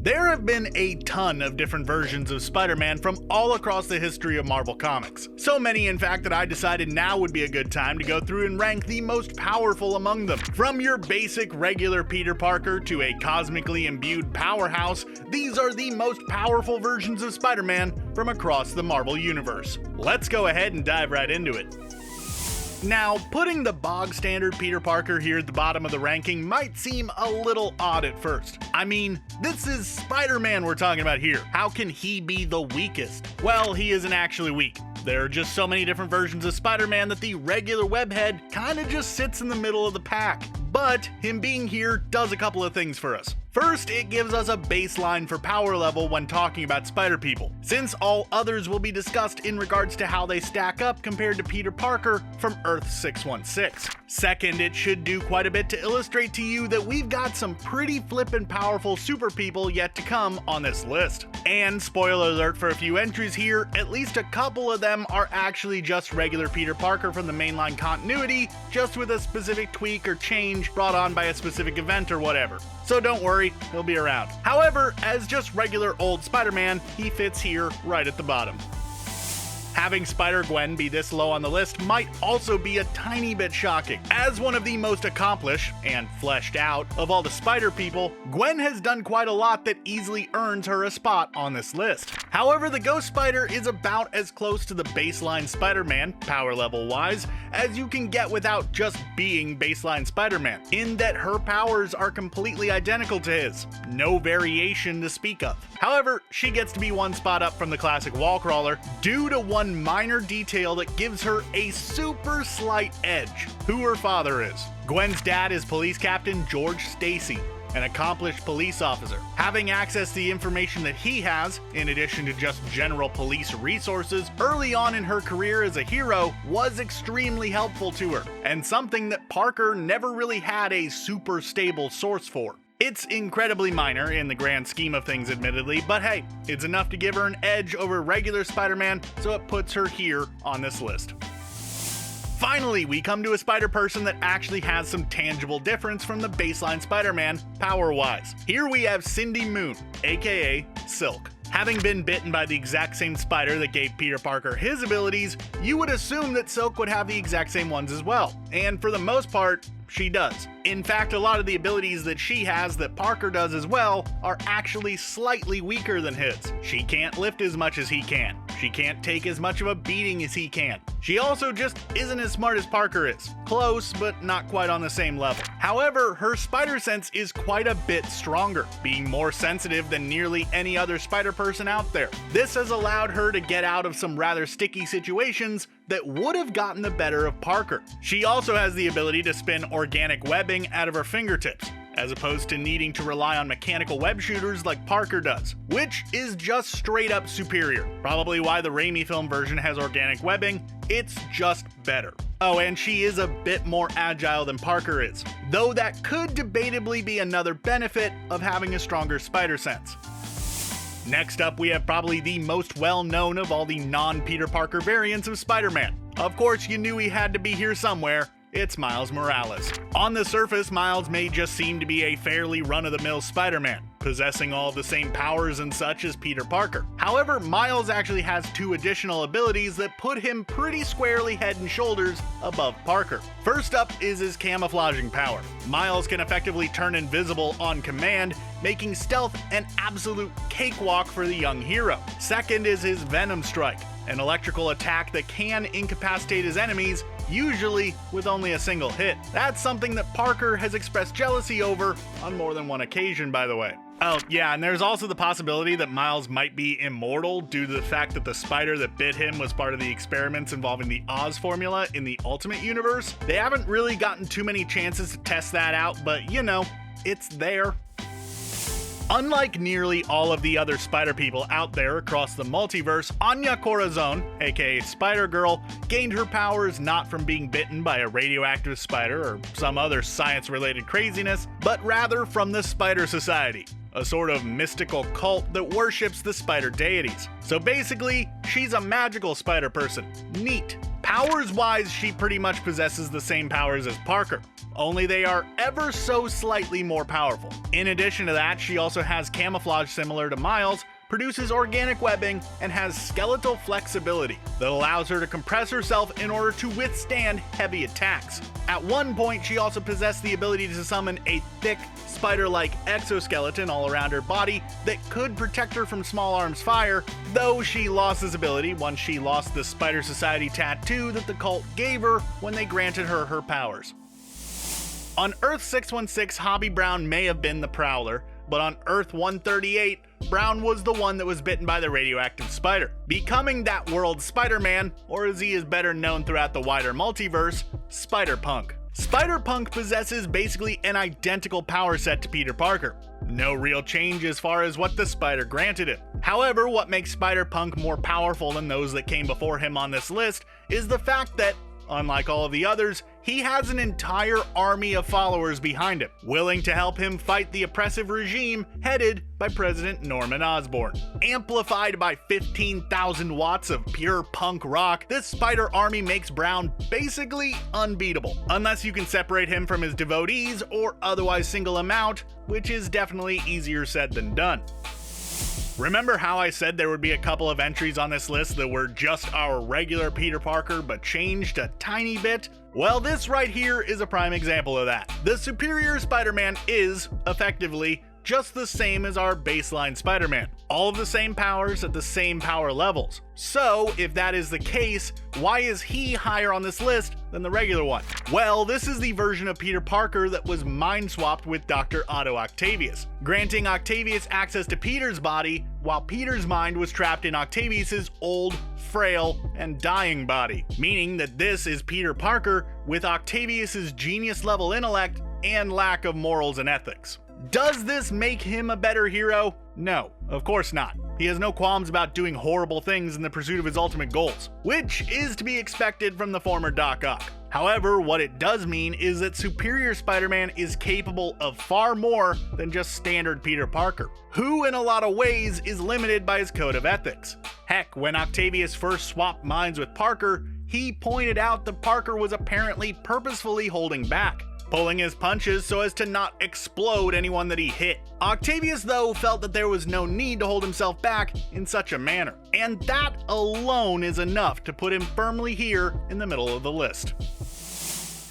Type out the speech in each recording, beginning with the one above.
There have been a ton of different versions of Spider-Man from all across the history of Marvel Comics. So many, in fact, that I decided now would be a good time to go through and rank the most powerful among them. From your basic regular Peter Parker to a cosmically imbued powerhouse, these are the most powerful versions of Spider-Man from across the Marvel Universe. Let's go ahead and dive right into it. Now, putting the bog standard Peter Parker here at the bottom of the ranking might seem a little odd at first. I mean, this is Spider-Man we're talking about here. How can he be the weakest? Well, he isn't actually weak. There are just so many different versions of Spider-Man that the regular webhead kinda just sits in the middle of the pack. But him being here does a couple of things for us. First, it gives us a baseline for power level when talking about Spider-People, since all others will be discussed in regards to how they stack up compared to Peter Parker from Earth 616. Second, it should do quite a bit to illustrate to you that we've got some pretty flippin' powerful super people yet to come on this list. And spoiler alert for a few entries here, at least a couple of them are actually just regular Peter Parker from the mainline continuity, just with a specific tweak or change brought on by a specific event or whatever. So don't worry, he'll be around. However, as just regular old Spider-Man, he fits here right at the bottom. Having Spider-Gwen be this low on the list might also be a tiny bit shocking. As one of the most accomplished and fleshed out of all the Spider-People, Gwen has done quite a lot that easily earns her a spot on this list. However, the Ghost Spider is about as close to the baseline Spider-Man, power level wise, as you can get without just being baseline Spider-Man, in that her powers are completely identical to his, no variation to speak of. However, she gets to be one spot up from the classic wall crawler due to one minor detail that gives her a super slight edge: who her father is. Gwen's dad is Police Captain George Stacy, an accomplished police officer. Having access to the information that he has, in addition to just general police resources, early on in her career as a hero was extremely helpful to her, and something that Parker never really had a super stable source for. It's incredibly minor in the grand scheme of things, admittedly, but hey, it's enough to give her an edge over regular Spider-Man, so it puts her here on this list. Finally, we come to a Spider-Person that actually has some tangible difference from the baseline Spider-Man, power-wise. Here we have Cindy Moon, aka Silk. Having been bitten by the exact same spider that gave Peter Parker his abilities, you would assume that Silk would have the exact same ones as well, and for the most part, she does. In fact, a lot of the abilities that she has that Parker does as well are actually slightly weaker than his. She can't lift as much as he can. She can't take as much of a beating as he can. She also just isn't as smart as Parker is. Close, but not quite on the same level. However, her spider sense is quite a bit stronger, being more sensitive than nearly any other Spider-Person out there. This has allowed her to get out of some rather sticky situations that would have gotten the better of Parker. She also has the ability to spin organic webbing out of her fingertips, as opposed to needing to rely on mechanical web shooters like Parker does, which is just straight up superior. Probably why the Raimi film version has organic webbing, it's just better. Oh, and she is a bit more agile than Parker is, though that could debatably be another benefit of having a stronger spider sense. Next up, we have probably the most well-known of all the non-Peter Parker variants of Spider-Man. Of course, you knew he had to be here somewhere. It's Miles Morales. On the surface, Miles may just seem to be a fairly run-of-the-mill Spider-Man, possessing all the same powers and such as Peter Parker. However, Miles actually has two additional abilities that put him pretty squarely head and shoulders above Parker. First up is his camouflaging power. Miles can effectively turn invisible on command, making stealth an absolute cakewalk for the young hero. Second is his Venom Strike, an electrical attack that can incapacitate his enemies, usually with only a single hit. That's something that Parker has expressed jealousy over on more than one occasion, by the way. Oh, yeah, and there's also the possibility that Miles might be immortal due to the fact that the spider that bit him was part of the experiments involving the Oz formula in the Ultimate Universe. They haven't really gotten too many chances to test that out, but you know, it's there. Unlike nearly all of the other Spider-People out there across the multiverse, Anya Corazon, aka Spider-Girl, gained her powers not from being bitten by a radioactive spider or some other science-related craziness, but rather from the Spider Society. a sort of mystical cult that worships the spider deities. So basically, she's a magical spider person. Neat. Powers-wise, she pretty much possesses the same powers as Parker, only they are ever so slightly more powerful. In addition to that, she also has camouflage similar to Miles, produces organic webbing, and has skeletal flexibility that allows her to compress herself in order to withstand heavy attacks. At one point, she also possessed the ability to summon a thick, spider-like exoskeleton all around her body that could protect her from Small Arm's fire, though she lost this ability once she lost the Spider Society tattoo that the cult gave her when they granted her her powers. On Earth 616, Hobby Brown may have been the Prowler, but on Earth 138, Brown was the one that was bitten by the radioactive spider, becoming that world's Spider-Man, or as he is better known throughout the wider multiverse, Spider-Punk. Spider-Punk possesses basically an identical power set to Peter Parker. No real change as far as what the spider granted him. However, what makes Spider-Punk more powerful than those that came before him on this list is the fact that, unlike all of the others, he has an entire army of followers behind him, willing to help him fight the oppressive regime headed by President Norman Osborn. Amplified by 15,000 watts of pure punk rock, this spider army makes Brown basically unbeatable, unless you can separate him from his devotees or otherwise single him out, which is definitely easier said than done. Remember how I said there would be a couple of entries on this list that were just our regular Peter Parker but changed a tiny bit? Well, this right here is a prime example of that. The Superior Spider-Man is, effectively, just the same as our baseline Spider-Man. All of the same powers at the same power levels. So, if that is the case, why is he higher on this list than the regular one? Well, this is the version of Peter Parker that was mind-swapped with Dr. Otto Octavius, granting Octavius access to Peter's body, while Peter's mind was trapped in Octavius's old, frail, and dying body, meaning that this is Peter Parker with Octavius's genius-level intellect and lack of morals and ethics. Does this make him a better hero? No, of course not. He has no qualms about doing horrible things in the pursuit of his ultimate goals, which is to be expected from the former Doc Ock. However, what it does mean is that Superior Spider-Man is capable of far more than just standard Peter Parker, who in a lot of ways is limited by his code of ethics. Heck, when Octavius first swapped minds with Parker, he pointed out that Parker was apparently purposefully holding back, pulling his punches so as to not explode anyone that he hit. Octavius, though, felt that there was no need to hold himself back in such a manner, and that alone is enough to put him firmly here in the middle of the list.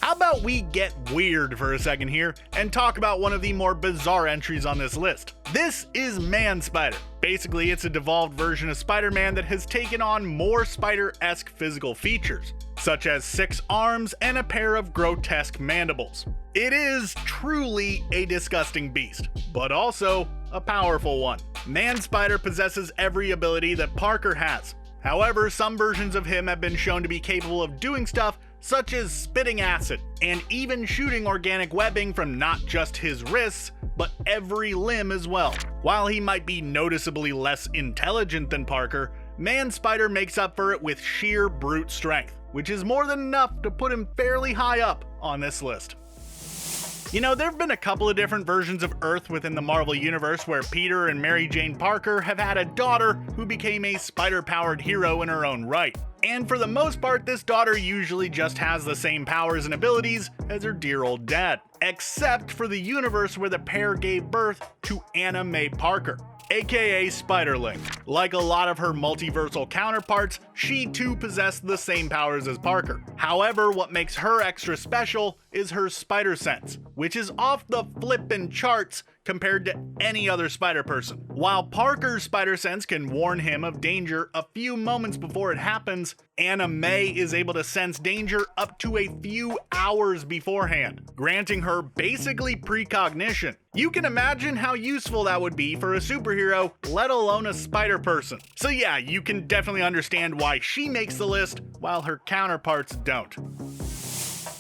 How about we get weird for a second here and talk about one of the more bizarre entries on this list. This is Man-Spider. Basically, it's a devolved version of Spider-Man that has taken on more spider-esque physical features, such as 6 arms and a pair of grotesque mandibles. It is truly a disgusting beast, but also a powerful one. Man-Spider possesses every ability that Parker has. However, some versions of him have been shown to be capable of doing stuff such as spitting acid, and even shooting organic webbing from not just his wrists, but every limb as well. While he might be noticeably less intelligent than Parker, Man-Spider makes up for it with sheer brute strength, which is more than enough to put him fairly high up on this list. You know, there have been a couple of different versions of Earth within the Marvel Universe where Peter and Mary Jane Parker have had a daughter who became a spider-powered hero in her own right. And for the most part, this daughter usually just has the same powers and abilities as her dear old dad. Except for the universe where the pair gave birth to Anna May Parker, aka Spiderling. Like a lot of her multiversal counterparts, she too possessed the same powers as Parker. However, what makes her extra special is her spider sense, which is off the flippin' charts compared to any other spider person. While Parker's spider sense can warn him of danger a few moments before it happens, Anna May is able to sense danger up to a few hours beforehand, granting her basically precognition. You can imagine how useful that would be for a superhero, let alone a spider person. So yeah, you can definitely understand why she makes the list while her counterparts don't.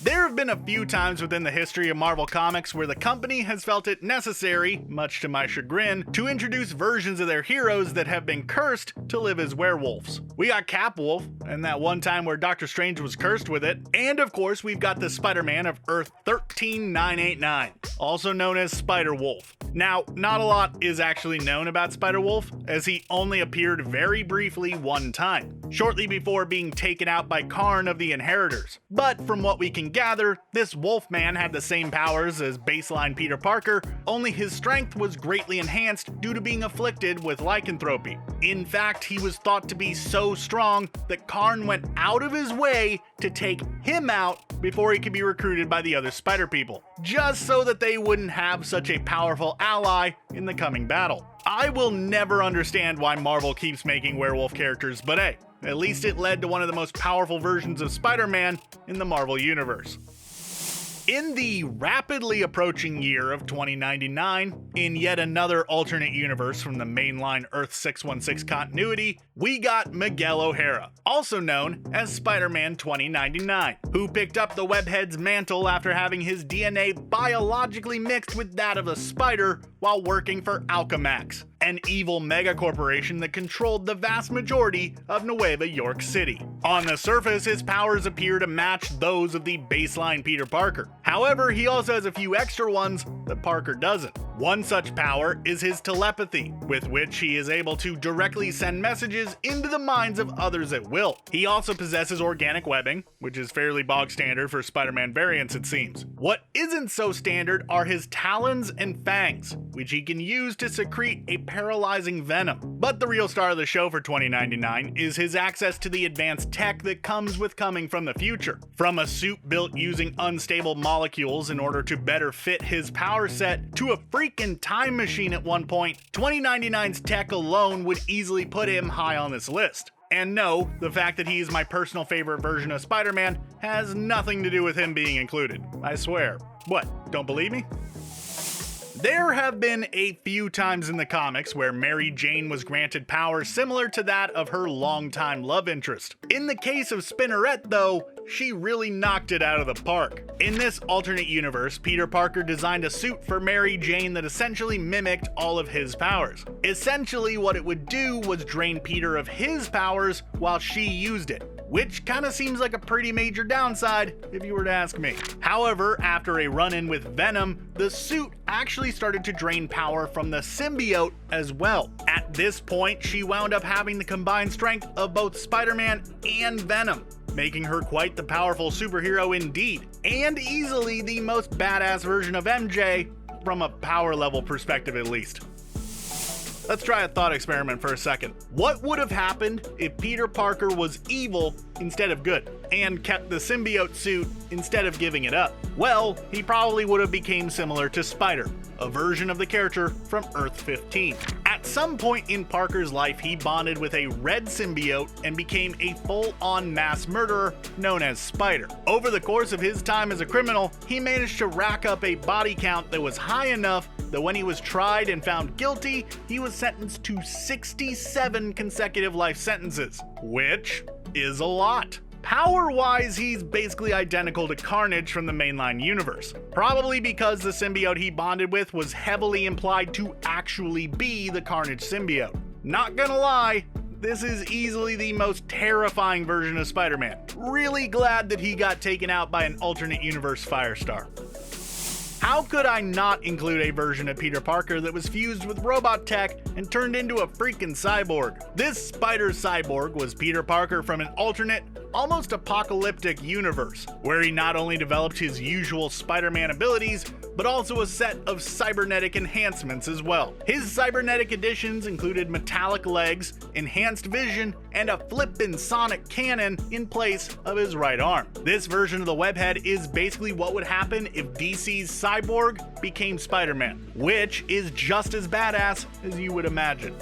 There have been a few times within the history of Marvel Comics where the company has felt it necessary, much to my chagrin, to introduce versions of their heroes that have been cursed to live as werewolves. We got Capwolf, and that one time where Doctor Strange was cursed with it, and of course we've got the Spider-Man of Earth 13989, also known as Spider-Wolf. Now, not a lot is actually known about Spider-Wolf, as he only appeared very briefly one time, shortly before being taken out by Karn of the Inheritors. But from what we can gather, this Wolfman had the same powers as baseline Peter Parker, only his strength was greatly enhanced due to being afflicted with lycanthropy. In fact, he was thought to be so strong that Karn went out of his way to take him out before he could be recruited by the other Spider People, just so that they wouldn't have such a powerful ally in the coming battle. I will never understand why Marvel keeps making werewolf characters, but hey, at least it led to one of the most powerful versions of Spider-Man in the Marvel Universe. In the rapidly approaching year of 2099, in yet another alternate universe from the mainline Earth 616 continuity, we got Miguel O'Hara, also known as Spider-Man 2099, who picked up the Webhead's mantle after having his DNA biologically mixed with that of a spider while working for Alchemax, an evil megacorporation that controlled the vast majority of Nueva York City. On the surface, his powers appear to match those of the baseline Peter Parker. However, he also has a few extra ones that Parker doesn't. One such power is his telepathy, with which he is able to directly send messages into the minds of others at will. He also possesses organic webbing, which is fairly bog standard for Spider-Man variants it seems. What isn't so standard are his talons and fangs, which he can use to secrete a paralyzing venom. But the real star of the show for 2099 is his access to the advanced tech that comes with coming from the future. From a suit built using unstable molecules in order to better fit his power set, to a freaking time machine at one point, 2099's tech alone would easily put him high on this list. And no, the fact that he is my personal favorite version of Spider-Man has nothing to do with him being included. I swear. What, don't believe me? There have been a few times in the comics where Mary Jane was granted powers similar to that of her longtime love interest. In the case of Spinneret, though, she really knocked it out of the park. In this alternate universe, Peter Parker designed a suit for Mary Jane that essentially mimicked all of his powers. Essentially, what it would do was drain Peter of his powers while she used it, which kinda seems like a pretty major downside if you were to ask me. However, after a run-in with Venom, the suit actually started to drain power from the symbiote as well. At this point, she wound up having the combined strength of both Spider-Man and Venom, making her quite the powerful superhero indeed, and easily the most badass version of MJ, from a power level perspective at least. Let's try a thought experiment for a second. What would have happened if Peter Parker was evil instead of good, and kept the symbiote suit instead of giving it up? Well, he probably would have become similar to Spider, a version of the character from Earth 15. At some point in Parker's life, he bonded with a red symbiote and became a full-on mass murderer known as Spider. Over the course of his time as a criminal, he managed to rack up a body count that was high enough that when he was tried and found guilty, he was sentenced to 67 consecutive life sentences, which is a lot. Power-wise, he's basically identical to Carnage from the mainline universe, probably because the symbiote he bonded with was heavily implied to actually be the Carnage symbiote. Not gonna lie, this is easily the most terrifying version of Spider-Man. Really glad that he got taken out by an alternate universe Firestar. How could I not include a version of Peter Parker that was fused with robot tech and turned into a freaking cyborg? This Spider-Cyborg was Peter Parker from an alternate, almost apocalyptic universe, where he not only developed his usual Spider-Man abilities, but also a set of cybernetic enhancements as well. His cybernetic additions included metallic legs, enhanced vision, and a flippin' sonic cannon in place of his right arm. This version of the Webhead is basically what would happen if DC's Cyborg became Spider-Man, which is just as badass as you would imagine.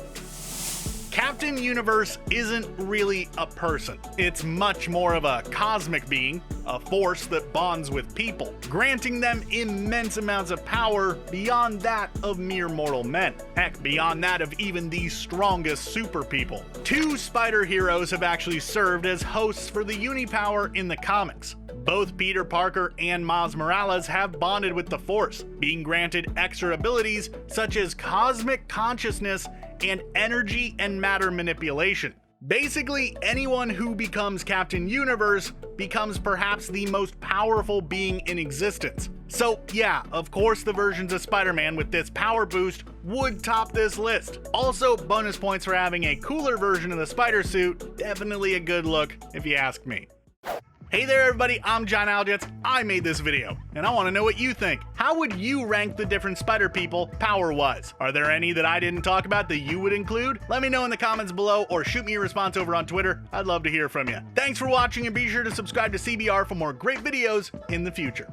Captain Universe isn't really a person. It's much more of a cosmic being, a force that bonds with people, granting them immense amounts of power beyond that of mere mortal men. Heck, beyond that of even the strongest super people. Two spider heroes have actually served as hosts for the Unipower in the comics. Both Peter Parker and Miles Morales have bonded with the Force, being granted extra abilities such as cosmic consciousness and energy and matter manipulation. Basically, anyone who becomes Captain Universe becomes perhaps the most powerful being in existence. So yeah, of course the versions of Spider-Man with this power boost would top this list. Also, bonus points for having a cooler version of the spider suit. Definitely a good look if you ask me. Hey there everybody, I'm John Aljets. I made this video, and I want to know what you think. How would you rank the different spider people power-wise? Are there any that I didn't talk about that you would include? Let me know in the comments below or shoot me a response over on Twitter. I'd love to hear from you. Thanks for watching and be sure to subscribe to CBR for more great videos in the future.